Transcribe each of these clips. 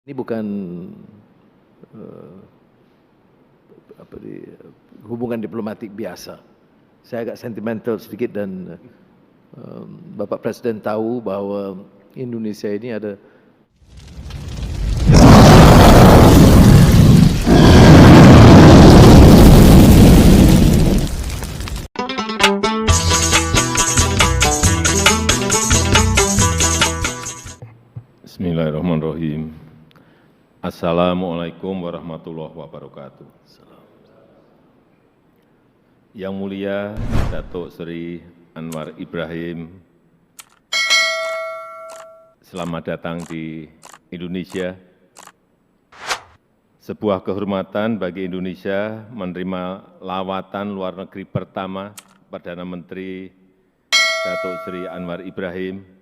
Ini bukan, eee, hubungan diplomatik biasa. Saya agak sentimental sedikit dan, Bapak Presiden tahu bahwa Indonesia ini ada. Bismillahirrahmanirrahim. Assalamualaikum warahmatullahi wabarakatuh. Yang mulia Datuk Seri Anwar Ibrahim, selamat datang di Indonesia. Sebuah kehormatan bagi Indonesia menerima lawatan luar negeri pertama Perdana Menteri Datuk Seri Anwar Ibrahim.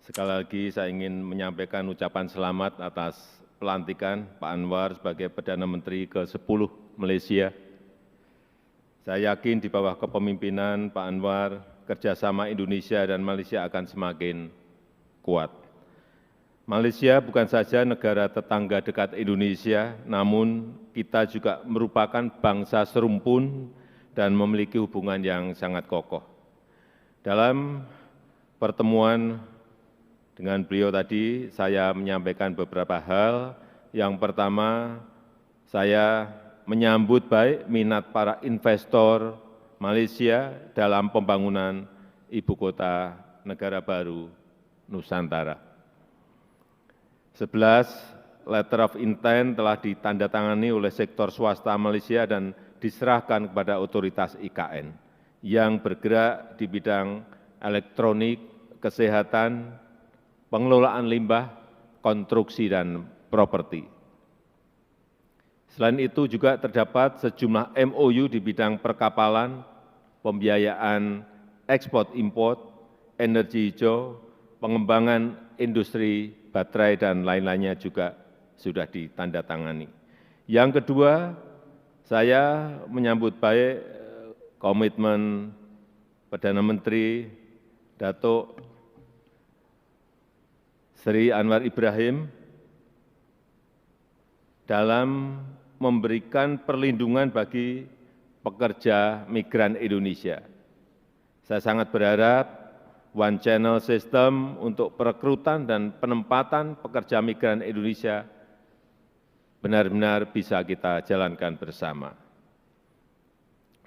Sekali lagi saya ingin menyampaikan ucapan selamat atas pelantikan Pak Anwar sebagai Perdana Menteri ke-10 Malaysia. Saya yakin di bawah kepemimpinan Pak Anwar, kerjasama Indonesia dan Malaysia akan semakin kuat. Malaysia bukan saja negara tetangga dekat Indonesia, namun kita juga merupakan bangsa serumpun dan memiliki hubungan yang sangat kokoh. Dalam pertemuan dengan beliau tadi, saya menyampaikan beberapa hal. Yang pertama, saya menyambut baik minat para investor Malaysia dalam pembangunan ibu kota negara baru Nusantara. 11 letter of intent telah ditandatangani oleh sektor swasta Malaysia dan diserahkan kepada otoritas IKN yang bergerak di bidang elektronik, kesehatan, pengelolaan limbah, konstruksi, dan properti. Selain itu juga terdapat sejumlah MOU di bidang perkapalan, pembiayaan ekspor import, energi hijau, pengembangan industri baterai, dan lain-lainnya juga sudah ditandatangani. Yang kedua, saya menyambut baik komitmen Perdana Menteri Datuk Seri Anwar Ibrahim dalam memberikan perlindungan bagi pekerja migran Indonesia. Saya sangat berharap one channel system untuk perekrutan dan penempatan pekerja migran Indonesia benar-benar bisa kita jalankan bersama.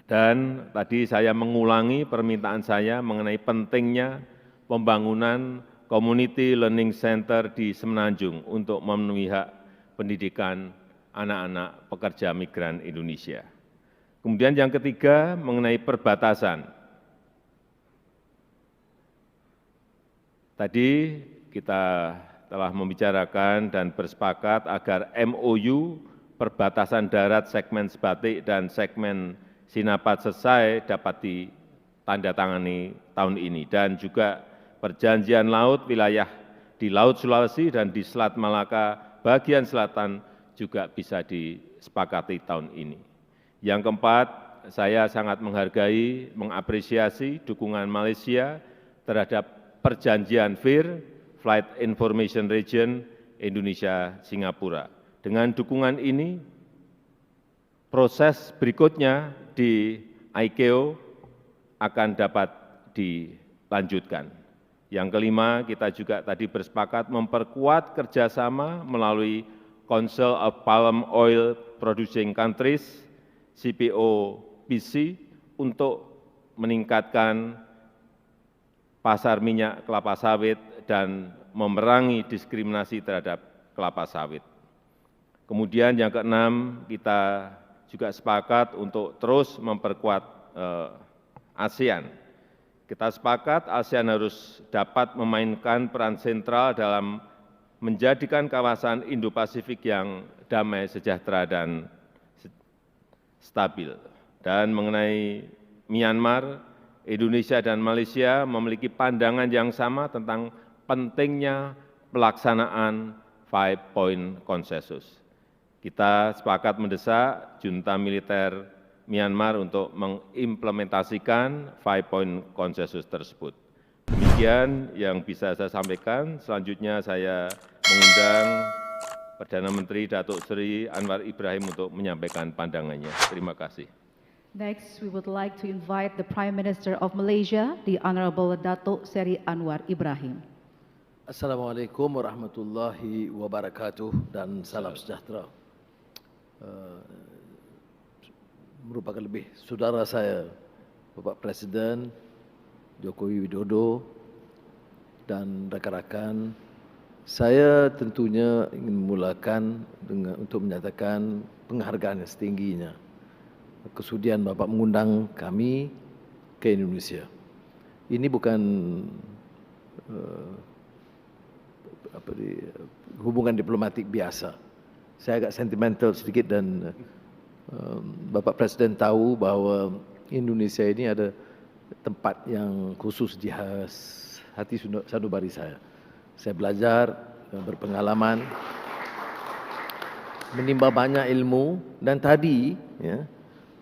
Dan tadi saya mengulangi permintaan saya mengenai pentingnya pembangunan Community Learning Center di Semenanjung untuk memenuhi hak pendidikan anak-anak pekerja migran Indonesia. Kemudian yang ketiga mengenai perbatasan. Tadi kita telah membicarakan dan bersepakat agar MOU perbatasan darat segmen Sebatik dan segmen Sinapat Sesai dapat ditandatangani tahun ini, dan juga perjanjian laut wilayah di Laut Sulawesi dan di Selat Malaka bagian selatan juga bisa disepakati tahun ini. Yang keempat, saya sangat menghargai, mengapresiasi dukungan Malaysia terhadap perjanjian FIR, Flight Information Region, Indonesia-Singapura. Dengan dukungan ini, proses berikutnya di ICAO akan dapat dilanjutkan. Yang kelima, kita juga tadi bersepakat memperkuat kerjasama melalui Council of Palm Oil Producing Countries, CPOPC, untuk meningkatkan pasar minyak kelapa sawit dan memerangi diskriminasi terhadap kelapa sawit. Kemudian yang keenam, kita juga sepakat untuk terus memperkuat ASEAN. Kita sepakat ASEAN harus dapat memainkan peran sentral dalam menjadikan kawasan Indo-Pasifik yang damai, sejahtera, dan stabil. Dan mengenai Myanmar, Indonesia dan Malaysia memiliki pandangan yang sama tentang pentingnya pelaksanaan 5-point konsensus. Kita sepakat mendesak junta militer Myanmar untuk mengimplementasikan 5-point konsensus tersebut. Demikian yang bisa saya sampaikan. Selanjutnya saya mengundang Perdana Menteri Datuk Seri Anwar Ibrahim untuk menyampaikan pandangannya. Terima kasih. Next, we would like to invite the Prime Minister of Malaysia, the Honorable Datuk Seri Anwar Ibrahim. Assalamualaikum warahmatullahi wabarakatuh dan salam sejahtera. Merupakan lebih saudara saya, Bapak Presiden Joko Widodo dan rakan-rakan. Saya tentunya ingin memulakan untuk menyatakan penghargaan yang setingginya kesudian Bapak mengundang kami ke Indonesia. Ini bukan hubungan diplomatik biasa. Saya agak sentimental sedikit dan Bapak Presiden tahu bahawa Indonesia ini ada tempat yang khusus di hati sanubari saya. Saya belajar, berpengalaman, menimba banyak ilmu dan tadi, ya,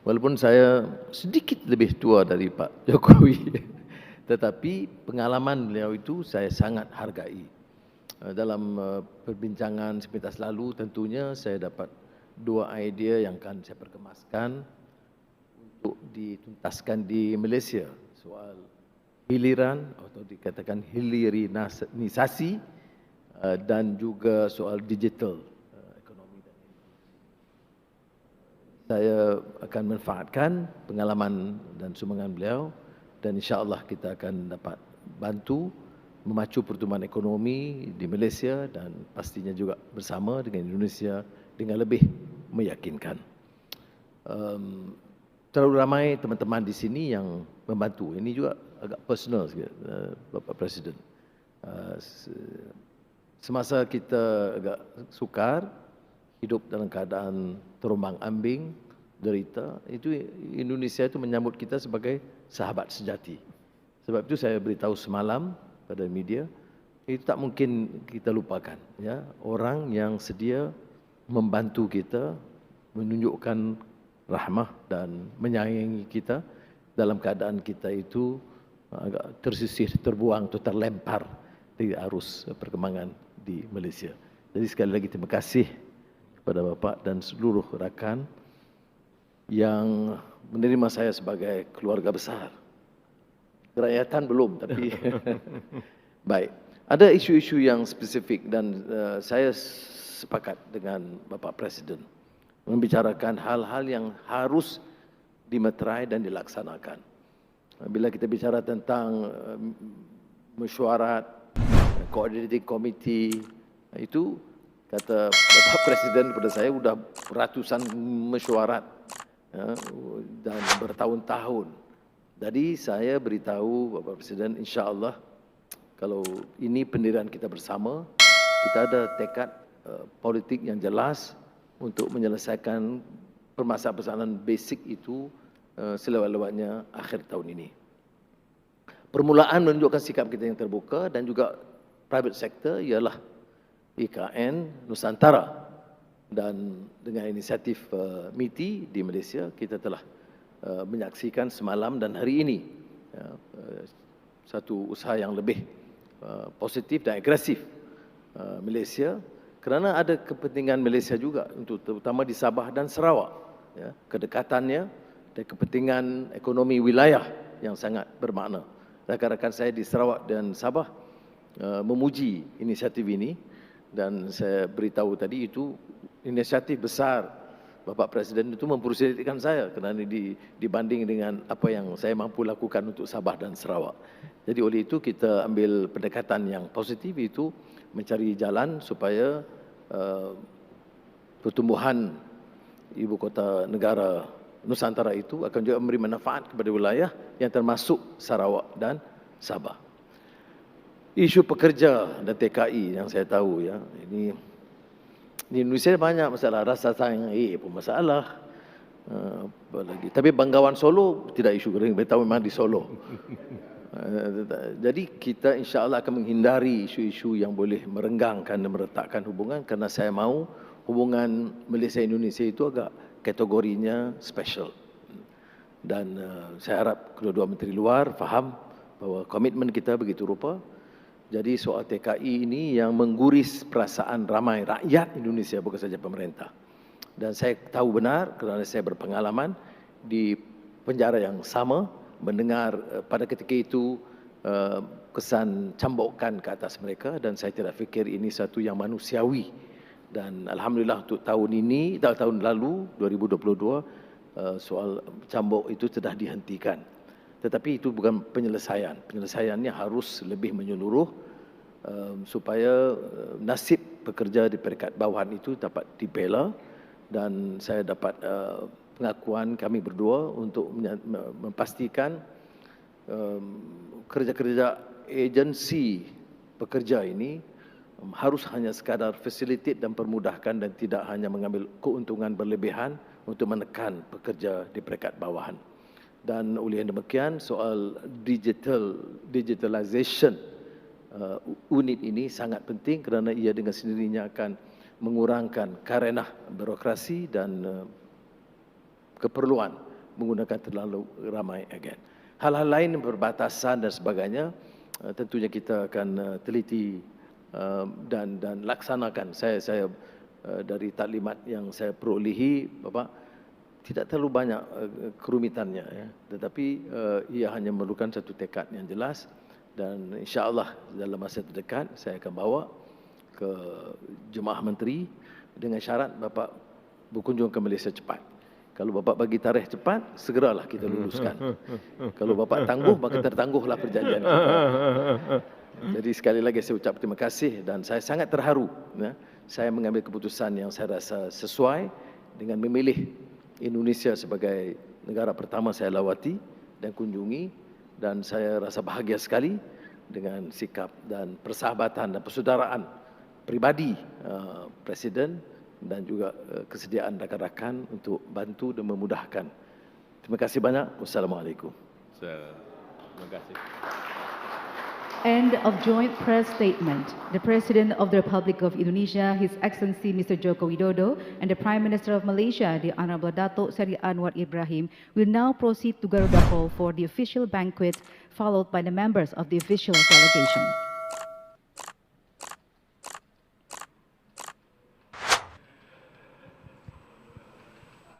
walaupun saya sedikit lebih tua dari Pak Jokowi, tetapi pengalaman beliau itu saya sangat hargai. Dalam perbincangan sepintas lalu tentunya saya dapat dua idea yang akan saya perkemaskan untuk dituntaskan di Malaysia. Soal hiliran atau dikatakan hilirisasi dan juga soal digital ekonomi. Saya akan manfaatkan pengalaman dan sumbangan beliau dan insya-Allah kita akan dapat bantu memacu pertumbuhan ekonomi di Malaysia dan pastinya juga bersama dengan Indonesia dengan lebih meyakinkan. Terlalu ramai teman-teman di sini yang membantu. Ini juga agak personal sikit, Bapak Presiden. Semasa kita agak sukar, hidup dalam keadaan terombang-ambing, derita, itu Indonesia itu menyambut kita sebagai sahabat sejati. Sebab itu saya beritahu semalam pada media, itu tak mungkin kita lupakan. Ya, orang yang sedia membantu kita, menunjukkan rahmah dan menyayangi kita dalam keadaan kita itu agak tersisih, terbuang atau terlempar di arus perkembangan di Malaysia. Jadi sekali lagi terima kasih kepada Bapak dan seluruh rakan yang menerima saya sebagai keluarga besar. Kerakyatan belum, tapi baik. Ada isu-isu yang spesifik dan saya sepakat dengan Bapak Presiden membicarakan hal-hal yang harus dimeterai dan dilaksanakan. Bila kita bicara tentang mesyuarat, coordinating committee, itu kata Bapak Presiden kepada saya sudah ratusan mesyuarat ya, dan bertahun-tahun. Jadi saya beritahu Bapak Presiden, insya-Allah kalau ini pendirian kita bersama, kita ada tekad politik yang jelas untuk menyelesaikan permasalahan basic itu selewat-lewatnya akhir tahun ini. Permulaan menunjukkan sikap kita yang terbuka dan juga private sector ialah IKN Nusantara, dan dengan inisiatif MITI di Malaysia kita telah menyaksikan semalam dan hari ini satu usaha yang lebih positif dan agresif Malaysia, kerana ada kepentingan Malaysia juga untuk terutama di Sabah dan Sarawak, ya, kedekatannya dan kepentingan ekonomi wilayah yang sangat bermakna. Rakan-rakan saya di Sarawak dan Sabah memuji inisiatif ini dan saya beritahu tadi itu inisiatif besar Bapak Presiden itu mempersilitkan saya kerana dibanding dengan apa yang saya mampu lakukan untuk Sabah dan Sarawak. Jadi oleh itu kita ambil pendekatan yang positif, itu mencari jalan supaya pertumbuhan ibu kota negara Nusantara itu akan juga memberi manfaat kepada wilayah yang termasuk Sarawak dan Sabah. Isu pekerja dan TKI yang saya tahu, ya, ini di Indonesia banyak masalah, rasa sayang pun masalah. Apa lagi? Tapi Banggawan Solo tidak isu, kita tahu memang di Solo. Jadi kita insya-Allah akan menghindari isu-isu yang boleh merenggangkan dan meretakkan hubungan, kerana saya mahu hubungan Malaysia Indonesia itu agak kategorinya special. Dan saya harap kedua-dua menteri luar faham bahawa komitmen kita begitu rupa Jadi soal TKI ini yang mengguris perasaan ramai rakyat Indonesia, bukan saja pemerintah. Dan saya tahu benar kerana saya berpengalaman di penjara yang sama, mendengar pada ketika itu kesan cambukan ke atas mereka, dan saya tidak fikir ini satu yang manusiawi. Dan alhamdulillah untuk tahun ini, tahun lalu 2022, soal cambuk itu sudah dihentikan. Tetapi itu bukan penyelesaian. Penyelesaiannya harus lebih menyeluruh supaya nasib pekerja di peringkat bawahan itu dapat dibela, dan saya dapat pengakuan kami berdua untuk memastikan kerja-kerja agensi pekerja ini harus hanya sekadar facilitate dan permudahkan, dan tidak hanya mengambil keuntungan berlebihan untuk menekan pekerja di peringkat bawahan. Dan oleh demikian soal digitalization unit ini sangat penting kerana ia dengan sendirinya akan mengurangkan karenah birokrasi dan keperluan menggunakan terlalu ramai agen. Hal-hal lain perbatasan dan sebagainya tentunya kita akan teliti dan laksanakan. Saya dari taklimat yang saya perolehi, Bapak, tidak terlalu banyak kerumitannya, ya. Tetapi ia hanya memerlukan satu tekad yang jelas, dan insya-Allah dalam masa terdekat saya akan bawa ke Jemaah Menteri dengan syarat Bapak berkunjung ke Malaysia cepat. Kalau Bapak bagi tarikh cepat, segeralah kita luluskan. Kalau Bapak tangguh, maka tertangguhlah perjanjian kita. Jadi sekali lagi saya ucap terima kasih, dan saya sangat terharu, ya. Saya mengambil keputusan yang saya rasa sesuai dengan memilih Indonesia sebagai negara pertama saya lawati dan kunjungi, dan saya rasa bahagia sekali dengan sikap dan persahabatan dan persaudaraan pribadi Presiden dan juga kesediaan rakan-rakan untuk bantu dan memudahkan. Terima kasih banyak. Wassalamualaikum. Terima kasih. End of joint press statement. The President of the Republic of Indonesia, His Excellency Mr. Joko Widodo, and the Prime Minister of Malaysia, the Honorable Datuk Seri Anwar Ibrahim, will now proceed to Garuda Hall for the official banquet, followed by the members of the official delegation.